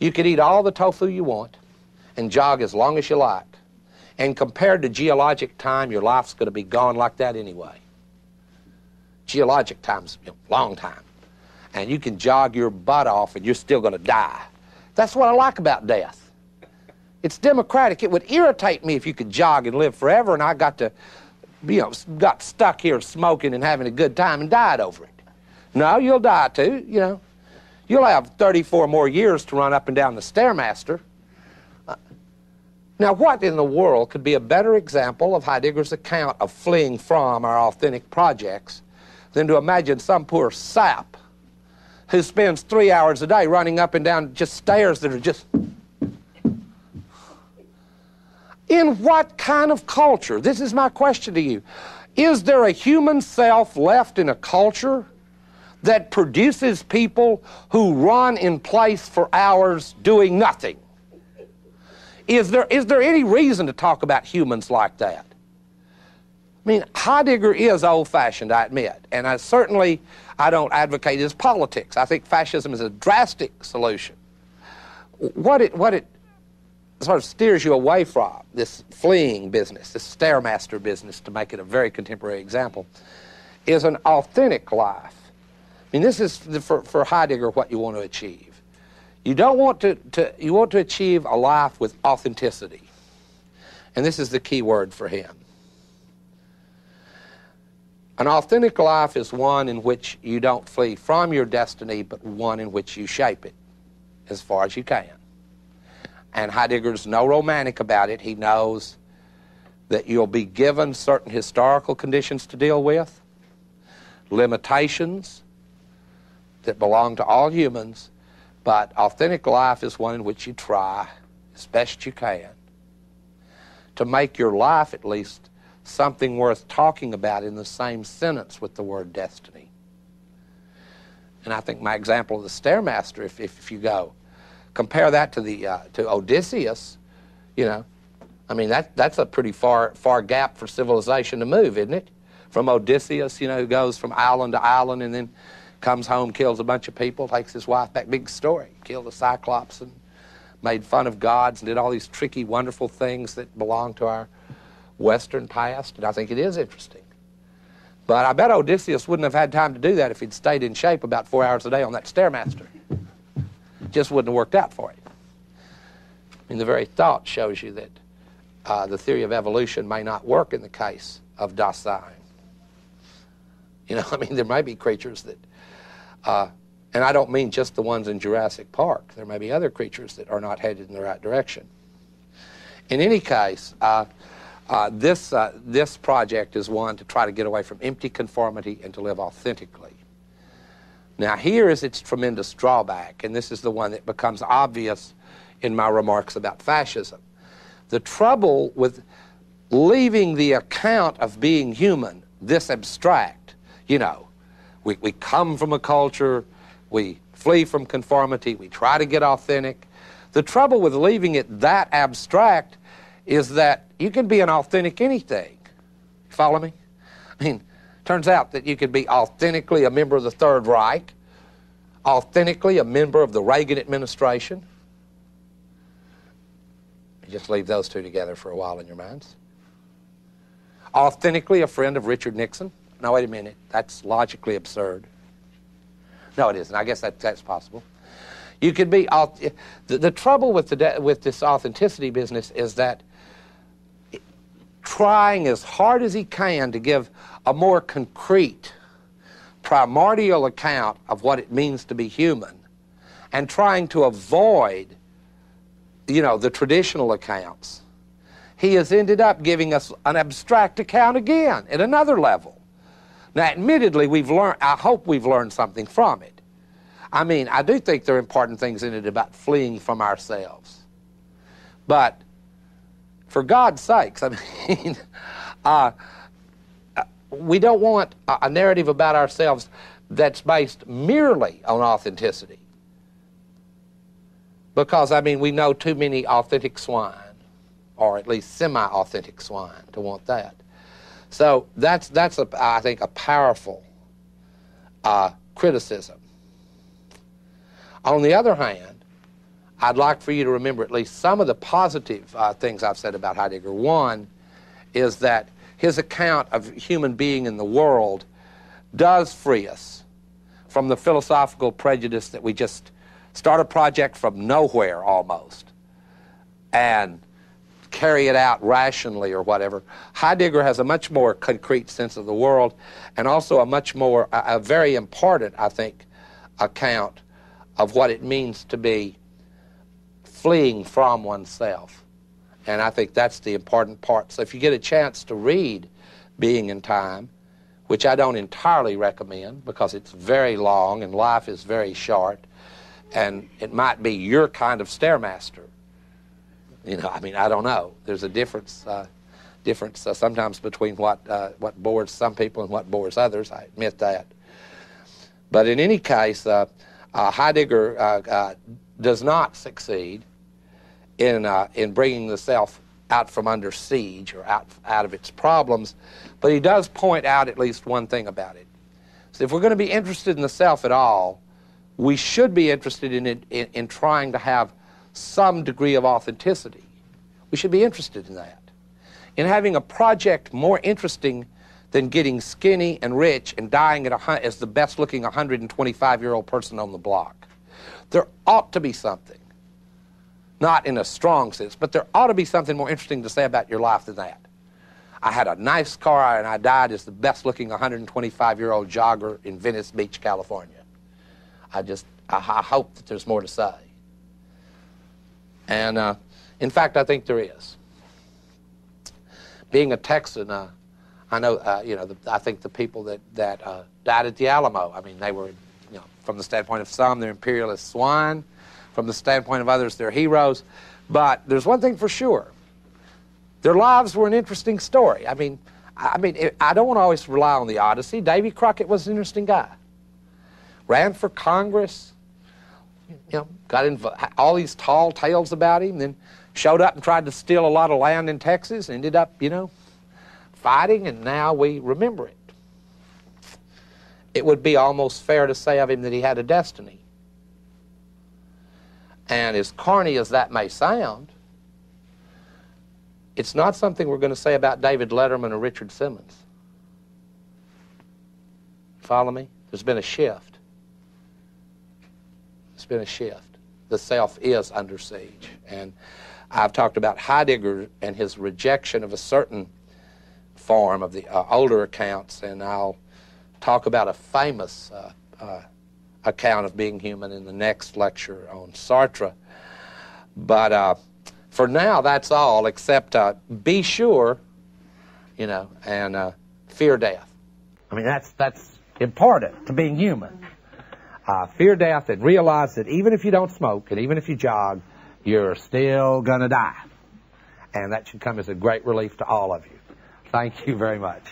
You could eat all the tofu you want and jog as long as you like. And compared to geologic time, your life's going to be gone like that anyway. Geologic time's a long time. And you can jog your butt off and you're still going to die. That's what I like about death. It's democratic. It would irritate me if you could jog and live forever and I got to, got stuck here smoking and having a good time and died over it. No, you'll die too, You'll have 34 more years to run up and down the Stairmaster. Now, what in the world could be a better example of Heidegger's account of fleeing from our authentic projects than to imagine some poor sap who spends 3 hours a day running up and down just stairs that are just... In what kind of culture? This is my question to you. Is there a human self left in a culture that produces people who run in place for hours doing nothing? Is there any reason to talk about humans like that? I mean, Heidegger is old-fashioned, I admit, and I don't advocate his politics. I think fascism is a drastic solution. What it sort of steers you away from, this fleeing business, this Stairmaster business, to make it a very contemporary example, is an authentic life. I mean, this is, for Heidegger, what you want to achieve. You don't want you want to achieve a life with authenticity. And this is the key word for him. An authentic life is one in which you don't flee from your destiny, but one in which you shape it as far as you can. And Heidegger's no romantic about it. He knows that you'll be given certain historical conditions to deal with, limitations that belong to all humans, but authentic life is one in which you try as best you can to make your life, at least, something worth talking about in the same sentence with the word destiny. And I think my example of the Stairmaster, if you go, compare that to Odysseus, I mean, that's a pretty far gap for civilization to move, isn't it? From Odysseus, who goes from island to island and then comes home, kills a bunch of people, takes his wife back. Big story. Killed a Cyclops and made fun of gods and did all these tricky, wonderful things that belong to our Western past, and I think it is interesting. But I bet Odysseus wouldn't have had time to do that if he'd stayed in shape about 4 hours a day on that Stairmaster. Just wouldn't have worked out for him. I mean, the very thought shows you that the theory of evolution may not work in the case of Dasein. I mean, there may be creatures that, and I don't mean just the ones in Jurassic Park. There may be other creatures that are not headed in the right direction. In any case, this project is one to try to get away from empty conformity and to live authentically. Now, here is its tremendous drawback, and this is the one that becomes obvious in my remarks about fascism. The trouble with leaving the account of being human this abstract, we come from a culture, we flee from conformity, we try to get authentic. The trouble with leaving it that abstract is that you can be an authentic anything. Follow me? I mean, turns out that you can be authentically a member of the Third Reich, authentically a member of the Reagan administration. You just leave those two together for a while in your minds. Authentically a friend of Richard Nixon. No, wait a minute. That's logically absurd. No, it isn't. I guess that's possible. You could be... The trouble with this authenticity business is that trying as hard as he can to give a more concrete, primordial account of what it means to be human and trying to avoid, the traditional accounts, he has ended up giving us an abstract account again at another level. Now, admittedly, I hope we've learned something from it. I mean, I do think there are important things in it about fleeing from ourselves. But for God's sakes, I mean, we don't want a narrative about ourselves that's based merely on authenticity. Because, I mean, we know too many authentic swine, or at least semi-authentic swine, to want that. So that's I think, a powerful criticism. On the other hand, I'd like for you to remember at least some of the positive things I've said about Heidegger. One is that his account of human being in the world does free us from the philosophical prejudice that we just start a project from nowhere almost and carry it out rationally or whatever. Heidegger has a much more concrete sense of the world, and also a much more, a very important, I think, account of what it means to be fleeing from oneself. And I think that's the important part. So if you get a chance to read Being in Time, which I don't entirely recommend because it's very long and life is very short, and it might be your kind of stairmaster. You know, I mean, I don't know. There's a difference sometimes between what bores some people and what bores others. I admit that. But in any case, Heidegger does not succeed in bringing the self out from under siege or out of its problems, but he does point out at least one thing about it. So if we're going to be interested in the self at all, we should be interested in trying to have some degree of authenticity. We should be interested in that. In having a project more interesting than getting skinny and rich and dying as the best-looking 125-year-old person on the block. There ought to be something, not in a strong sense, but there ought to be something more interesting to say about your life than that. I had a nice car and I died as the best-looking 125-year-old jogger in Venice Beach, California. I hope that there's more to say. And in fact, I think there is. Being a Texan, I know, you know, I think the people that died at the Alamo, I mean, they were, you know, from the standpoint of some, they're imperialist swine. From the standpoint of others, they're heroes. But there's one thing for sure. Their lives were an interesting story. I mean, I don't want to always rely on the Odyssey. Davy Crockett was an interesting guy. Ran for Congress, you know, got all these tall tales about him, then showed up and tried to steal a lot of land in Texas, ended up, you know, fighting, and now we remember it. It would be almost fair to say of him that he had a destiny. And as corny as that may sound, it's not something we're going to say about David Letterman or Richard Simmons. Follow me? There's been a shift. There's been a shift. The self is under siege. And I've talked about Heidegger and his rejection of a certain form of the older accounts, and I'll talk about a famous account of being human in the next lecture on Sartre. But for now, that's all, except be sure, you know, and fear death. I mean, that's important to being human. Fear death and realize that even if you don't smoke and even if you jog, you're still going to die. And that should come as a great relief to all of you. Thank you very much.